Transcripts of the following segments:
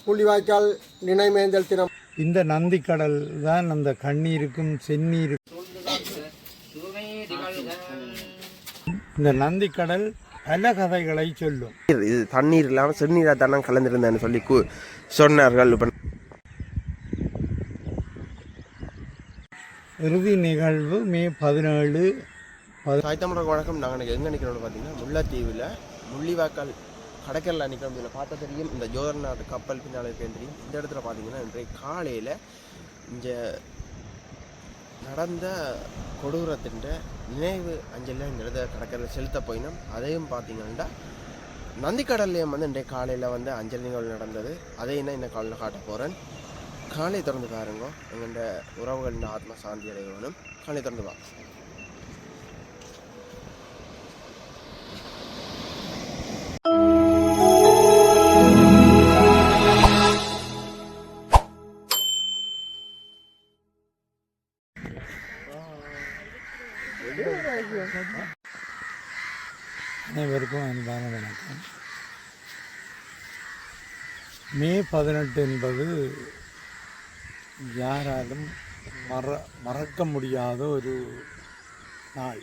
முள்ளிவாய்க்கால் நினைவேந்தல் தினம். இந்த நந்திக்கடல் தான் அந்த கண்ணீருக்கும் செந்நீருக்கும் இந்த நந்திக்கடல் பல கதைகளை சொல்லும். இது தண்ணீர் இல்லாமல் செந்நீராக தானே கலந்துருந்தேன்னு சொல்லி சொன்னார்கள். இறுதி நிகழ்வு மே 17. தாய்த்தமிழக வழக்கம் நாங்கள் எங்கே நிற்கிறோம்னு பார்த்தீங்கன்னா முல்லைத்தீவில் முள்ளிவாய்க்கால் கடற்கரையில் நிற்கிறோம். இதில் பார்த்தா தெரியும் இந்த ஜோதர்நாத் கப்பல் பின்னால் இருக்கேன் தெரியும். இந்த இடத்துல பார்த்தீங்கன்னா இன்றைய காலையில் இங்கே நடந்த கொடூரத்தின் நினைவு அஞ்சலில் இந்த இடத்துல கடற்கரையில் செலுத்த போயினோம். அதையும் பார்த்தீங்கன்னா நந்திக்கடல்லையும் இன்றைய காலையில் அஞ்சலி நிகழ்வு நடந்தது. அதையும் தான் இந்த காலையில் காட்ட போகிறேன். காலை திறந்து பாருங்க. எங்கள்ட உறவுகளின் ஆத்மா சாந்தி அடையணும். காலை திறந்து வா. அனைவருக்கும் அன்பான வணக்கம். மே 18 என்பது யாராலும் மறக்க முடியாத ஒரு நாள்.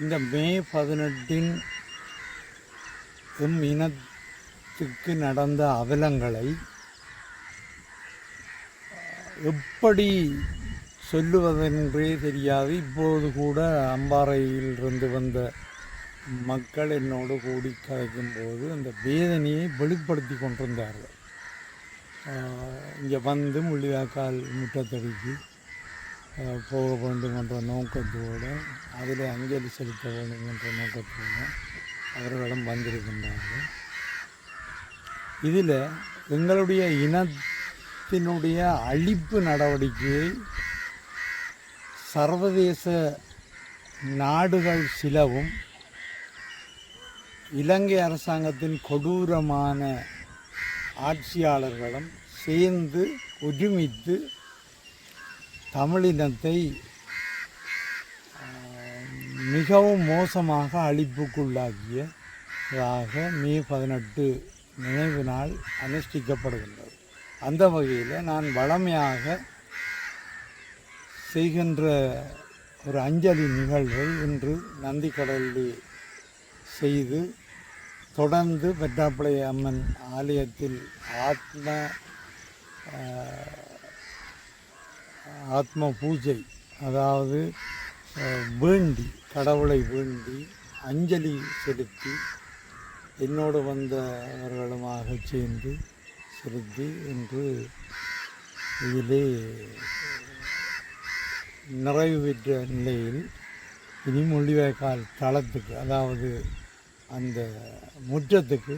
இந்த மே 18 இனத்துக்கு நடந்த அவலங்களை எப்படி சொல்லுவதென்றே தெரியாது. இப்போது கூட அம்பாறையிலிருந்து வந்த மக்கள் என்னோடு கூடி கதைக்கும்போது அந்த வேதனையை வெளிப்படுத்தி கொண்டிருந்தார்கள். இங்கே முள்ளிவாய்க்கால் முற்றத்தடிக்கு போக வேண்டும் என்ற நோக்கத்தோடு, அதில் அஞ்சலி செலுத்த வேண்டும் என்ற நோக்கத்தோடு அவர்களும் வந்திருக்கின்றார்கள். இதில் எங்களுடைய இனத்தினுடைய அழிப்பு நடவடிக்கையை சர்வதேச நாடுகள் சிலவும் இலங்கை அரசாங்கத்தின் கொடூரமான ஆட்சியாளர்களும் சேர்ந்து ஒருமித்து தமிழினத்தை மிகவும் மோசமாக அழிப்புக்குள்ளாக்கியதாக மே 18 நினைவு நாள் அனுஷ்டிக்கப்படுகின்றது. அந்த வகையில் நான் வழமையாக செய்கின்ற ஒரு அஞ்சலி நிகழ்வை இன்று நந்திக்கடலில் செய்து தொடர்ந்து வெட்டாப்பளை அம்மன் ஆலயத்தில் ஆத்ம பூஜை, அதாவது வேண்டி கடவுளை வேண்டி அஞ்சலி செலுத்தி என்னோடு வந்தவர்களுமாக சேர்ந்து செலுத்தி இன்று இதிலே நிறைவு பெற்ற நிலையில் இனி முள்ளிவாய்க்கால் தளத்துக்கு, அதாவது அந்த முற்றத்துக்கு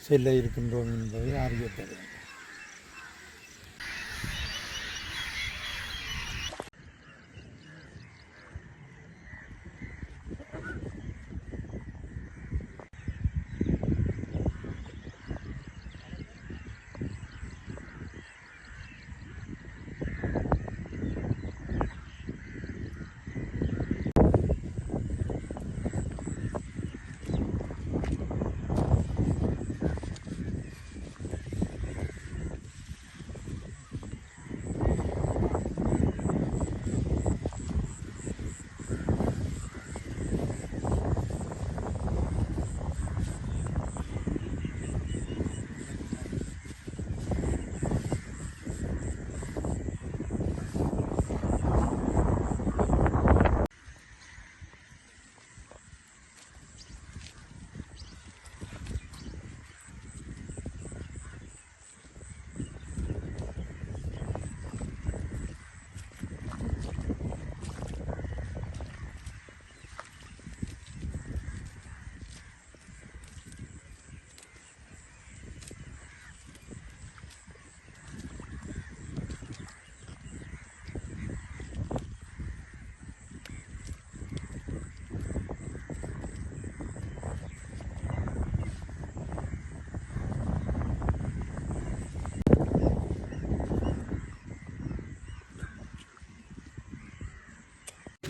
செல்ல இருக்கின்றோம் என்பதை அறியத்தருகிறேன்.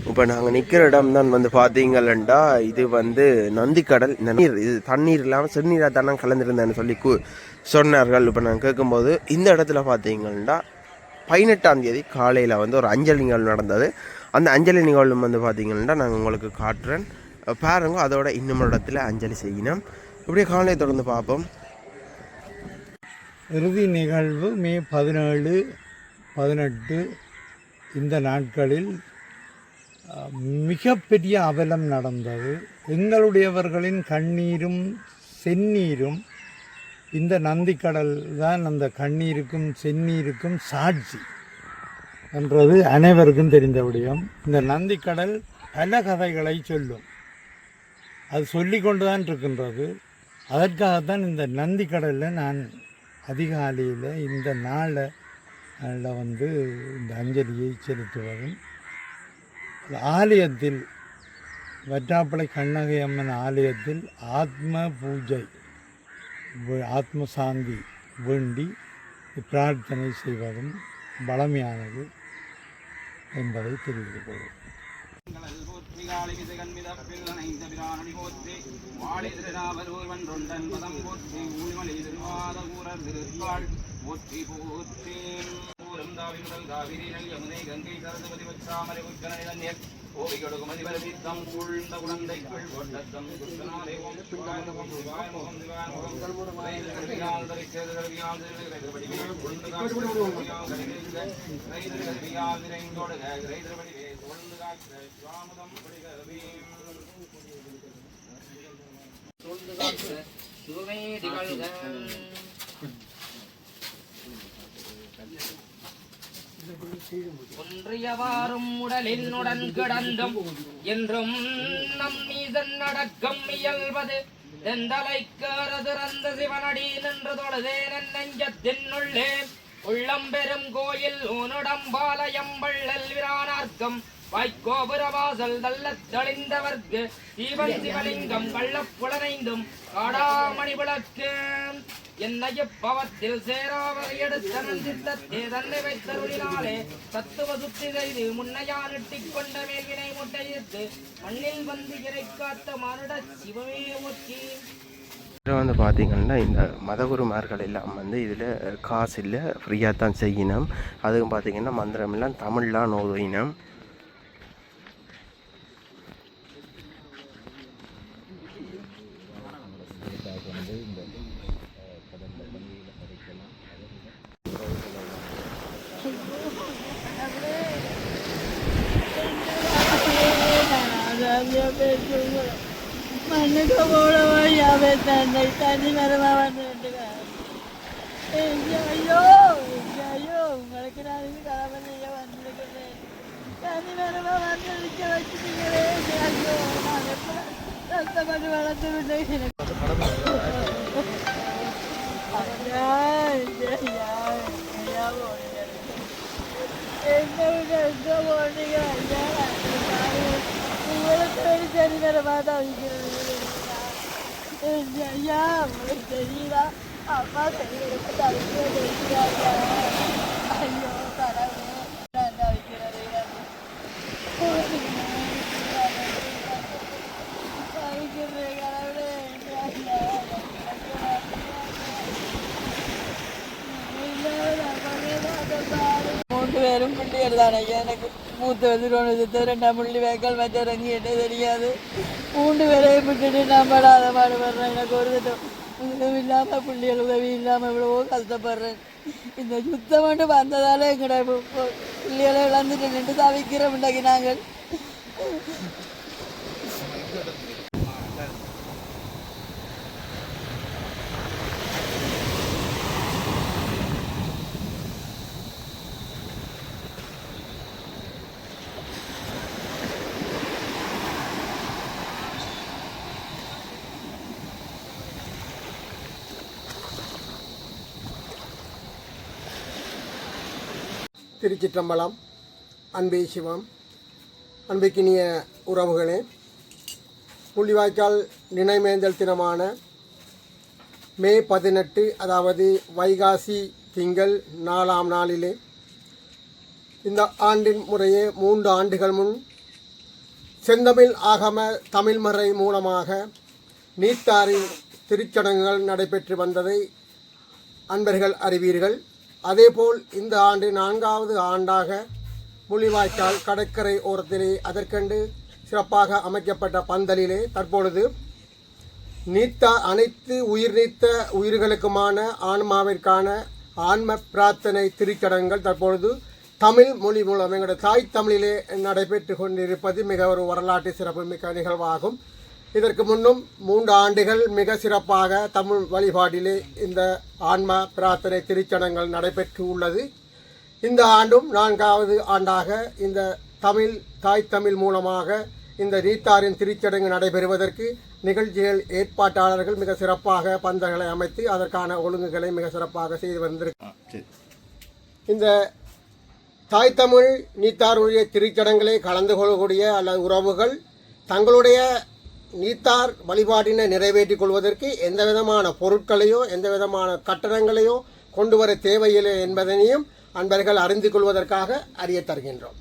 இப்போ நாங்கள் நிற்கிற இடம் தான் வந்து பார்த்தீங்களா, இது வந்து நந்திக்கடல். இந்த நீர் இது தண்ணீர் இல்லாமல் சிறுநீராக தானே கலந்துருந்தேன்னு சொல்லி சொன்னார்கள். இப்போ நாங்கள் கேட்கும்போது இந்த இடத்துல பார்த்தீங்கன்னா 18ஆம் தேதி காலையில் வந்து ஒரு அஞ்சலி நிகழ்வு நடந்தது. அந்த அஞ்சலி நிகழ்வு வந்து பார்த்தீங்கன்னா நாங்கள் உங்களுக்கு காட்டுறேன் பாருங்க. அதோட இன்னும் இடத்துல அஞ்சலி செய்யணும். இப்படியே காலையை தொடர்ந்து பார்ப்போம். இறுதி நிகழ்வு மே 17, 18 இந்த நாட்களில் மிகப்பெரிய அவலம் நடந்தது. எங்களுடையவர்களின் கண்ணீரும் செந்நீரும் இந்த நந்திக்கடல் தான் அந்த கண்ணீருக்கும் செந்நீருக்கும் சாட்சி என்றது அனைவருக்கும் தெரிந்த விடயம். இந்த நந்திக்கடல் பல கதைகளை சொல்லும், அது சொல்லி கொண்டு தான் இருக்கின்றது. அதற்காகத்தான் இந்த நந்திக்கடலில் நான் அதிகாலையில் இந்த நாளில் வந்து இந்த அஞ்சலியை செலுத்துவதும், ஆலயத்தில் வற்றாப்பளை கண்ணகை அம்மன் ஆலயத்தில் ஆத்ம பூஜை, ஆத்ம சாந்தி வேண்டி பிரார்த்தனை செய்வதும் பழமையானது என்பதை தெரிவித்துக் கொள்வோம். ஒன்றியவாறும் உடலின் உடன் கிடந்தும் என்றும் நம் மீதன் அடக்கம் இயல்வது தெந்தலைக்காரதுறந்த சிவனடி நின்று தொழுதேன் என் நெஞ்சத்தினுள்ளே உள்ளம் பெரும் கோயில் உன்னுடம்பாலயம் வள்ளல் விரானார்க்கம் வாய்க்கோபுரவாசல் தள்ளத் தெளிந்தவர்க்கு தீவன் சிவலிங்கம் கள்ளப்புலனைந்தும் காடாமணி விளக்கு என்னைய பவத்தில் சேராவரை எடுத்த நந்தித்தே தன்னை வைத்தருளினாலே தத்துவ சுத்தி செய்து முன்னையானிட்டிக் கொண்ட மேல்வினை முட்டையிட்டு மண்ணில் வந்து இறை காத்த மானுட சிவமே முற்றி. வந்து பார்த்தீங்கன்னா இந்த மதகுருமார்கள் எல்லாம் வந்து இதில் காசு இல்லை, ஃப்ரீயாக தான் செய்யணும். அதுவும் பார்த்தீங்கன்னா மந்திரம் எல்லாம் தமிழ்லாம் ஓதினம். மண்ணுக்கு போட வழியாவே தன்னை தண்ணி மரமா வந்துட்டு ஐயோ ஐயோ உங்களுக்கு நான் இது கடமை செய்ய வந்திருக்கிறேன். தண்ணி மரமா வந்து நிற்க வச்சுட்டீங்களே. ஐயோ நான் எப்ப கஷ்டப்பட்டு வளர்த்து விட்டேன். என்ன விட எங்க போனீங்க ஐயா? உங்களுக்கு சரி நேரமா தான் வைக்கிறது ஐயா. உங்களுக்கு தெரியுதா? அம்மா கையெழுத்து தவிக்கிறாங்க. ஐயோ கடவுளே, நான் தான் வைக்கிறது வைக்கிறேன் கடவுளே. மூன்று பேரும் பிள்ளைகள் தானே எனக்கு. மூத்தவர் திருவண்ணத்தை 2ஆம் புள்ளி வேக்கால் மற்றவரங்கி என்ன தெரியாது. 3 பேரையும் விட்டுட்டு நான் படாத பாடுபடுறேன். எனக்கு ஒரு உதவி இல்லாமல் பிள்ளைகள் உதவி இல்லாமல் இவ்வளவோ கஷ்டப்படுறேன். இந்த யுத்தம் மட்டும் வந்ததால எங்கட பிள்ளைகளை இழந்துட்டு நின்று தவிக்கிறோம். இன்றைக்கு நாங்கள் திருச்சிற்றம்பலம். அன்பே சிவம். அன்புக்கினிய உறவுகளே, முள்ளிவாய்க்கால் நினைவேந்தல் தினமான மே 18, அதாவது வைகாசி திங்கள் 4ஆம் நாளிலே இந்த ஆண்டின் முறையே 3 ஆண்டுகள் முன் செந்தமிழ் ஆகம தமிழ்மறை மூலமாக நீத்தாரின் திருச்சடங்குகள் நடைபெற்று வந்ததை அன்பர்கள் அறிவீர்கள். அதேபோல் இந்த ஆண்டு 4வது ஆண்டாக முள்ளிவாய்க்கால் கடற்கரை ஓரத்திலே அதற்கென்று சிறப்பாக அமைக்கப்பட்ட பந்தலிலே தற்பொழுது அனைத்து உயிர் நீத்த உயிர்களுக்குமான ஆன்மாவிற்கான ஆன்ம பிரார்த்தனை திருச்சடங்குகள் தற்பொழுது தமிழ் மொழி மூலம் எங்களுடைய தாய் தமிழிலே நடைபெற்று கொண்டிருப்பது மிக ஒரு வரலாற்று சிறப்புமிக்க நிகழ்வாகும். இதற்கு முன்னும் 3 ஆண்டுகள் மிக சிறப்பாக தமிழ் வழிபாட்டிலே இந்த ஆன்ம பிரார்த்தனை திருச்சடங்குகள் நடைபெற்று உள்ளது. இந்த ஆண்டும் 4வது ஆண்டாக இந்த தாய் தமிழ் மூலமாக இந்த நீத்தாரின் திருச்சடங்கு நடைபெறுவதற்கு நிகழ்ச்சிகள் ஏற்பாட்டாளர்கள் மிக சிறப்பாக பந்தல்களை அமைத்து அதற்கான ஒழுங்குகளை மிக சிறப்பாக செய்து வந்திருக்கிறார். இந்த தாய் தமிழ் நீத்தாருடைய திருச்சடங்களை கலந்து கொள்ளக்கூடிய அல்லது உறவுகள் தங்களுடைய நீத்தார் வழிபாட்டினை நிறைவேற்றிக் கொள்வதற்கு எந்த விதமான பொருட்களையோ எந்த விதமான கட்டணங்களையோ கொண்டு வர தேவையில்லை என்பதனையும் அன்பர்கள் அறிந்து கொள்வதற்காக அறிய தருகின்றோம்.